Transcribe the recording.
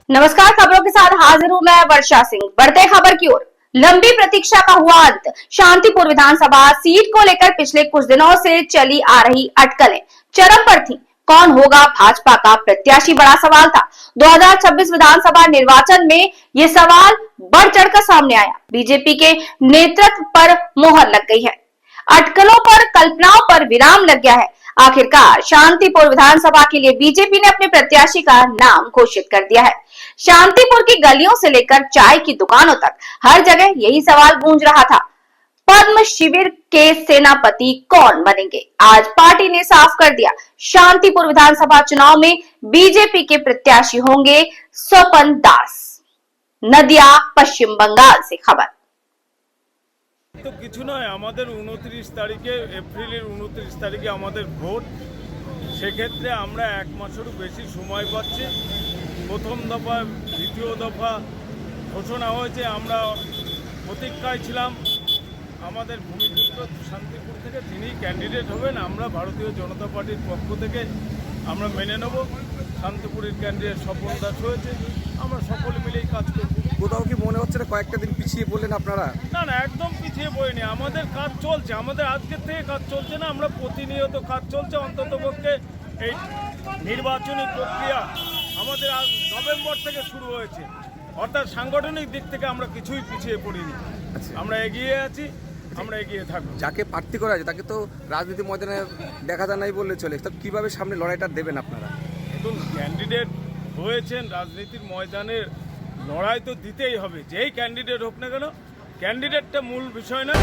नमस्कार, खबरों के साथ हाजिर हूं मैं वर्षा सिंह। बढ़ते खबर की ओर। लंबी प्रतीक्षा का हुआ अंत। शांतिपुर विधानसभा सीट को लेकर पिछले कुछ दिनों से चली आ रही अटकलें चरम पर थीं। कौन होगा भाजपा का प्रत्याशी, बड़ा सवाल था। 2026 विधानसभा निर्वाचन में ये सवाल बढ़ चढ़कर सामने आया। बीजेपी के नेतृत्व पर मोहर लग गई है। अटकलों पर, कल्पनाओं पर विराम लग गया है। आखिरकार शांतिपुर विधानसभा के लिए बीजेपी ने अपने प्रत्याशी का नाम घोषित कर दिया है। शांतिपुर की गलियों से लेकर चाय की दुकानों तक हर जगह यही सवाल गूंज रहा था, पद्म शिविर के सेनापति कौन बनेंगे? आज पार्टी ने साफ कर दिया, शांतिपुर विधानसभा चुनाव में बीजेपी के प्रत्याशी होंगे स्वपन दास। नदिया, पश्चिम बंगाल से खबर। तो কিছু নয়, আমাদের 29 তারিখে, এপ্রিলের 29 তারিখে আমাদের ভোট। সেক্ষেত্রে আমরা এক মাসেরও বেশি সময় পাচ্ছি। প্রথম দফা, দ্বিতীয় দফা ঘোষণা হয়েছে। আমরা প্রতীক্ষায় ছিলাম আমাদের ভূমিপুত্র শান্তিপুর থেকে যিনি ক্যান্ডিডেট হবেন, আমরা ভারতীয় জনতা পার্টির পক্ষ থেকে আমরা মেনে নেব। শান্তিপুরের ক্যান্ডিডেট স্বপন দাস হয়েছে, আমরা সকলে মিলেই কাজ করব। কোথাও কি মনে হচ্ছে না কয়েকটা দিন পিছিয়ে পড়লেন আপনারা? না না, একদম পিছিয়ে পড়িনি, আমাদের কাজ চলছে। আমাদের আজকের থেকে কাজ চলছে না, আমরা প্রতিনিয়ত কাজ চলছে। অন্ততপক্ষে এই নির্বাচনী প্রক্রিয়া আমাদের আজ নভেম্বর থেকে শুরু হয়েছে, অর্থাৎ সাংগঠনিক দিক থেকে আমরা কিছুই পিছিয়ে পড়িনি। আমরা এগিয়ে আছি, আমরা এগিয়ে থাকবো। যাকে প্রার্থী করা আছে তাকে তো রাজনীতি ময়দানে দেখা যায় নাই বললে চলে, তো কিভাবে সামনে লড়াইটা দেবেন আপনারা? এখন ক্যান্ডিডেট হয়েছেন, রাজনীতির ময়দানে লড়াই তো দিতেই হবে, যেই ক্যান্ডিডেট হোক না কেন। ক্যান্ডিডেটটা মূল বিষয় নয়।